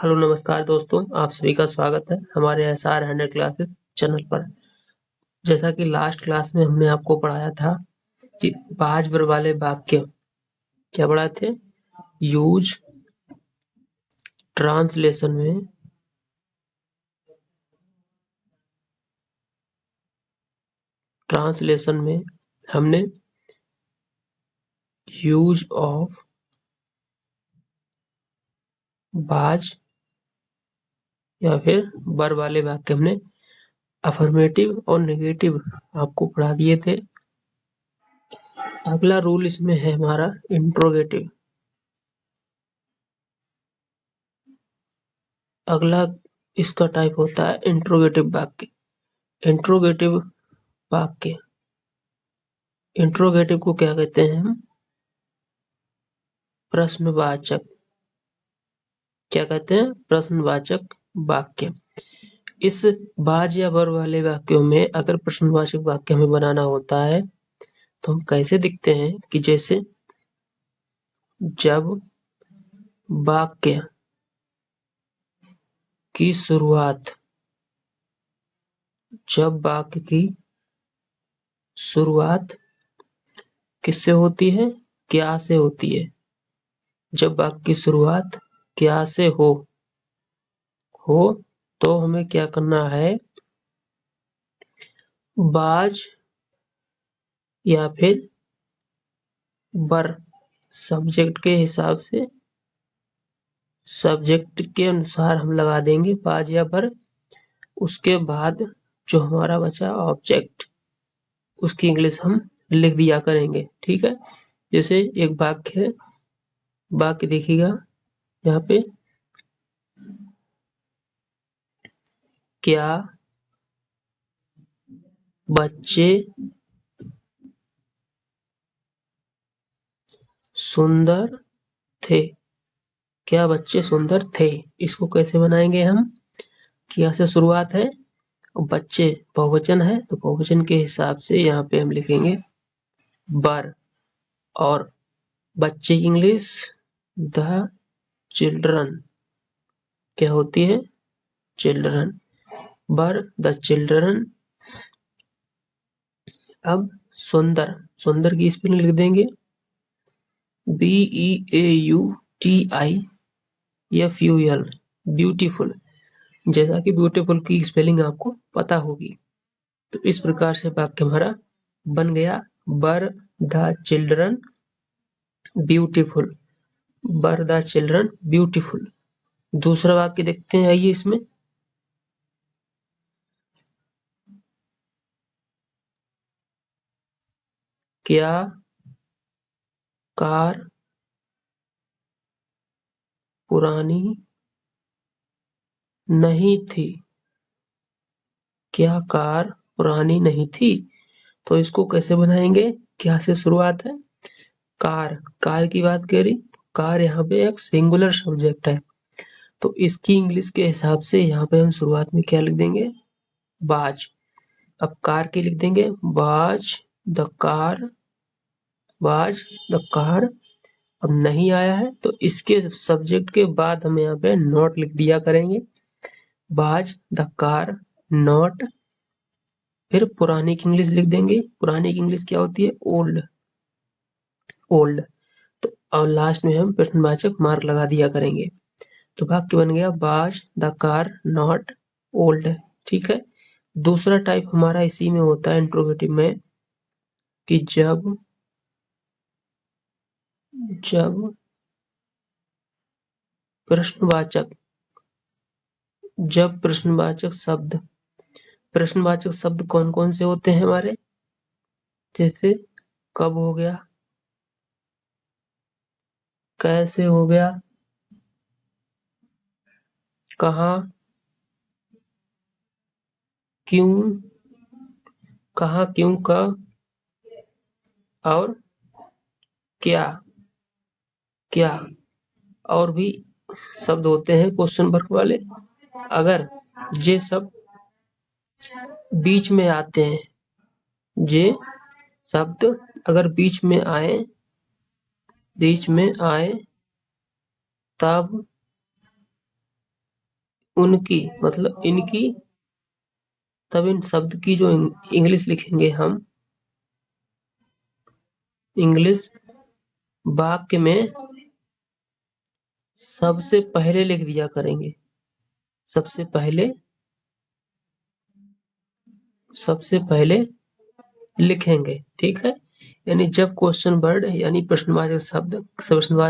Hello नमस्कार दोस्तों, आप सभी का स्वागत है हमारे एसआर 100 क्लासेस चैनल पर। जैसा कि लास्ट क्लास में हमने आपको पढ़ाया था कि बाज वर वाले वाक्य क्या पढ़ाए थे। यूज ट्रांसलेशन में हमने यूज ऑफ बाज या फिर वर वाले वाक्य हमने अफर्मेटिव और नेगेटिव आपको पढ़ा दिए थे। अगला रूल इसमें है हमारा इंट्रोगेटिव। अगला इसका टाइप होता है इंट्रोगेटिव वाक्य। इंट्रोगेटिव वाक्य, इंट्रोगेटिव को क्या कहते हैं हम? प्रश्नवाचक। क्या कहते हैं? प्रश्नवाचक वाक्य। इस बाज या वर वाले वाक्यों में अगर प्रश्नवाचक वाक्य हमें बनाना होता है तो हम कैसे दिखते हैं कि जैसे जब वाक्य की शुरुआत, जब वाक्य की शुरुआत किससे होती है? क्या से होती है। जब वाक्य की शुरुआत क्या से हो तो हमें क्या करना है? बाज या फिर वर सब्जेक्ट के हिसाब से, सब्जेक्ट के अनुसार हम लगा देंगे बाज या वर। उसके बाद जो हमारा बचा ऑब्जेक्ट, उसकी इंग्लिश हम लिख दिया करेंगे। ठीक है, जैसे एक वाक्य है, वाक्य देखिएगा यहाँ पे, क्या बच्चे सुंदर थे? क्या बच्चे सुंदर थे? इसको कैसे बनाएंगे हम? क्या से शुरुआत है, बच्चे बहुवचन है तो बहुवचन के हिसाब से यहाँ पे हम लिखेंगे वर, और बच्चे की इंग्लिश द चिल्ड्रन क्या होती है? चिल्ड्रन। Were the children. अब सुंदर, सुंदर की स्पेलिंग लिख देंगे BEAUTIFUL, ब्यूटीफुल। जैसा कि ब्यूटीफुल की स्पेलिंग आपको पता होगी। तो इस प्रकार से वाक्य हमारा बन गया, were the children beautiful. Were the children beautiful. दूसरा वाक्य देखते हैं, आइए इसमें। क्या कार पुरानी नहीं थी? क्या कार पुरानी नहीं थी? तो इसको कैसे बनाएंगे? क्या से शुरुआत है? कार, कार की बात करी। कार यहाँ पे एक सिंगुलर सब्जेक्ट है तो इसकी इंग्लिश के हिसाब से यहाँ पे हम शुरुआत में क्या लिख देंगे? बाज। अब कार की लिख देंगे was the car, was the car. अब नहीं आया है तो इसके सब्जेक्ट के बाद हम यहाँ पे नॉट लिख दिया करेंगे, बाज द कार नॉट। फिर पुरानी की इंग्लिश लिख देंगे। पुरानी की इंग्लिश क्या होती है? Old, old. तो और लास्ट में हम प्रश्नवाचक मार्क लगा दिया करेंगे। तो वाक्य बन गया was the car not old. ठीक है। दूसरा टाइप हमारा इसी में होता है इंट्रोगेटिव में, कि जब प्रश्नवाचक, जब प्रश्नवाचक शब्द, प्रश्नवाचक शब्द कौन कौन से होते हैं हमारे? जैसे कब हो गया, कैसे हो गया, कहाँ, क्यों, कहाँ क्यों कब, और क्या, क्या। और भी शब्द होते हैं क्वेश्चन वर्क वाले। अगर ये सब बीच में आते हैं, ये शब्द अगर बीच में आए, बीच में आए तब उनकी मतलब इनकी, तब इन शब्द की जो इंग्लिश लिखेंगे हम, इंग्लिश वाक्य में सबसे पहले लिख दिया करेंगे, सबसे पहले लिखेंगे, ठीक है। यानी जब क्वेश्चन वर्ड यानी प्रश्नवाचक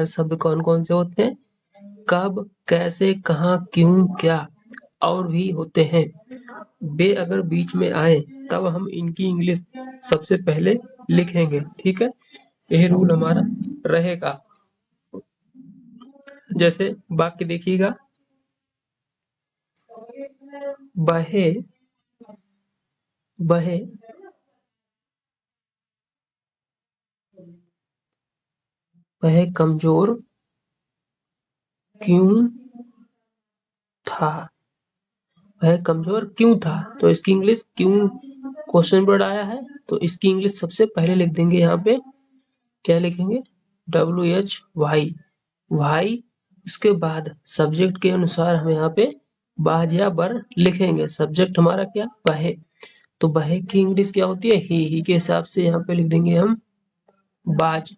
शब्द कौन कौन से होते हैं, कब, कैसे, कहाँ, क्यों, क्या और भी होते हैं, वे अगर बीच में आए तब हम इनकी इंग्लिश सबसे पहले लिखेंगे, ठीक है। यही रूल हमारा रहेगा। जैसे वाक्य देखिएगा, बहे बहे वह कमजोर क्यों था, वह कमजोर क्यों था, तो इसकी इंग्लिश क्यों क्वेश्चन वर्ड आया है तो इसकी इंग्लिश सबसे पहले लिख देंगे, यहाँ पे क्या लिखेंगे, WHY, वाई, उसके बाद सब्जेक्ट के अनुसार हम यहाँ पे बाज या बर लिखेंगे। सब्जेक्ट हमारा क्या, वहे, तो वहे की इंग्लिश क्या होती है, ही के हिसाब से यहाँ पे लिख देंगे हम बाज,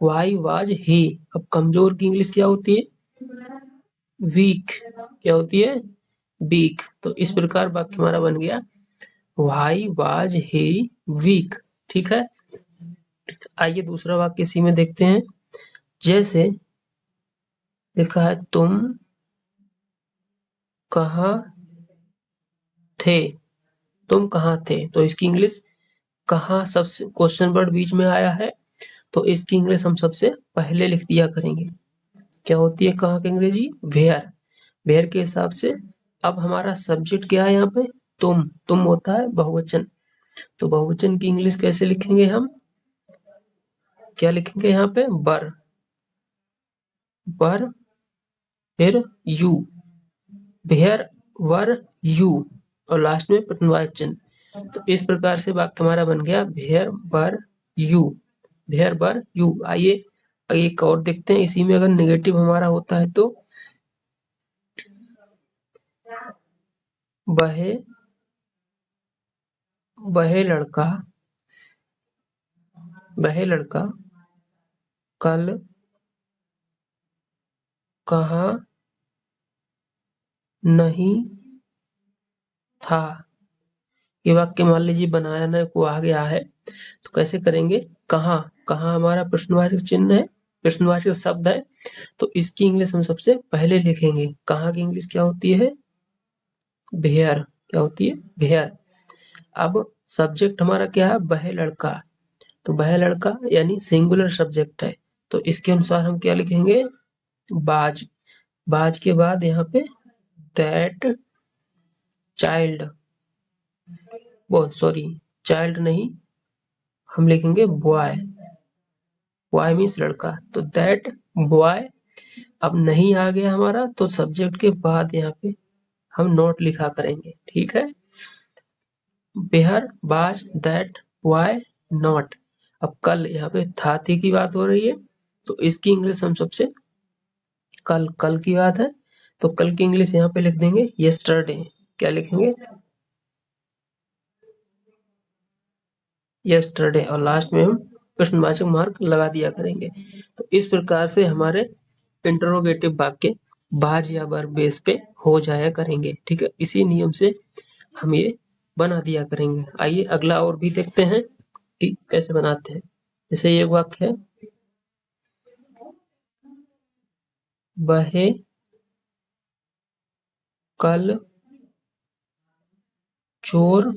वाई वाज ही। अब कमजोर की इंग्लिश क्या होती है, वीक, क्या होती है, वीक। तो इस प्रकार वाक्य हमारा बन गया, वाई वाज ही वीक, ठीक है। आइए दूसरा वाक्य इसी में देखते हैं। जैसे लिखा है, तुम कहाँ थे, तुम कहाँ थे, तो इसकी इंग्लिश कहाँ, सबसे क्वेश्चन वर्ड बीच में आया है तो इसकी इंग्लिश हम सबसे पहले लिख दिया करेंगे, क्या होती है कहाँ की अंग्रेजी, वेयर, वेयर के हिसाब से। अब हमारा सब्जेक्ट क्या है यहाँ पे, तुम होता है बहुवचन, तो बहुवचन की इंग्लिश कैसे लिखेंगे हम, क्या लिखेंगे यहाँ पे, बर, बर फिर यू, वेयर वर यू और लास्ट में प्रश्नवाचन। तो इस प्रकार से वाक्य हमारा बन गया, वेयर बर यू, वेयर बर यू। आइए एक और देखते हैं, इसी में अगर नेगेटिव हमारा होता है तो वह लड़का, वह लड़का कल कहाँ नहीं था। ये वाक्य मान लीजिए बनाने को आ गया है तो कैसे करेंगे, कहाँ, कहाँ हमारा प्रश्नवाचक चिन्ह है, प्रश्नवाचक शब्द है, तो इसकी इंग्लिश हम सबसे पहले लिखेंगे। कहाँ की इंग्लिश क्या होती है, वेयर, क्या होती है, वेयर। अब सब्जेक्ट हमारा क्या है, वह लड़का, तो वह लड़का यानी सिंगुलर सब्जेक्ट है, तो इसके अनुसार हम क्या लिखेंगे, बाज, बाज के बाद यहाँ पे दैट चाइल्ड, वो सॉरी चाइल्ड नहीं, हम लिखेंगे बॉय, बॉय मीन्स लड़का, तो दैट बॉय। अब नहीं आ गया हमारा तो सब्जेक्ट के बाद यहाँ पे हम नॉट लिखा करेंगे, ठीक है। बेहर बाज दैट बॉय नॉट। अब कल यहाँ पे था थी की बात हो रही है तो इसकी इंग्लिश हम सबसे, कल, कल की बात है तो कल की इंग्लिश यहाँ पे लिख देंगे यस्टरडे, क्या लिखेंगे, यस्टरडे और लास्ट में हम प्रश्नवाचक मार्क लगा दिया करेंगे। तो इस प्रकार से हमारे इंटरोगेटिव वाक्य बाज या बर बेस पे हो जाया करेंगे, ठीक है। इसी नियम से हम ये बना दिया करेंगे। आइए अगला और भी देखते हैं कि कैसे बनाते हैं। जैसे ये वाक्य है, वह कल चोर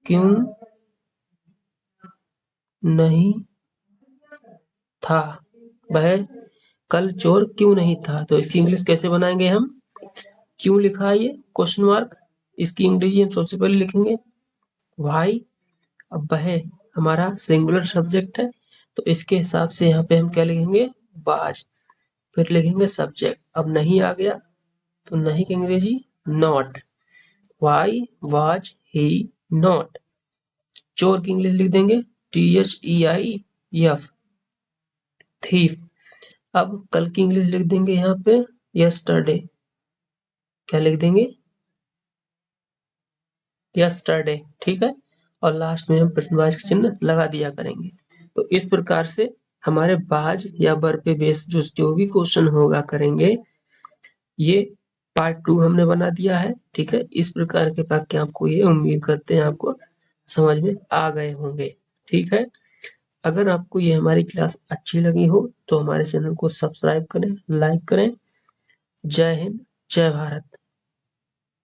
क्यों नहीं था, वह कल चोर क्यों नहीं था, तो इसकी इंग्लिश कैसे बनाएंगे हम, क्यों लिखा है ये क्वेश्चन मार्क, इसकी इंग्लिश हम सबसे पहले लिखेंगे वाई। अब वह हमारा सिंगुलर सब्जेक्ट है तो इसके हिसाब से यहाँ पे हम क्या लिखेंगे, वाज, फिर लिखेंगे सब्जेक्ट। अब नहीं आ गया तो नहीं की अंग्रेजी not, why was he not. चोर की इंग्लिश लिख देंगे THEIF, थीफ। अब कल की इंग्लिश लिख देंगे यहाँ पे यस्टरडे, क्या लिख देंगे, यस्टरडे, ठीक है, और लास्ट में हम प्रश्नवाचक चिन्ह लगा दिया करेंगे। तो इस प्रकार से हमारे बाज या वर्ब पे बेस जो भी क्वेश्चन होगा करेंगे, ये पार्ट 2 हमने बना दिया है, ठीक है। इस प्रकार के वाक्य आपको ये उम्मीद करते हैं आपको समझ में आ गए होंगे, ठीक है। अगर आपको ये हमारी क्लास अच्छी लगी हो तो हमारे चैनल को सब्सक्राइब करें, लाइक करें। जय हिंद, जय भारत।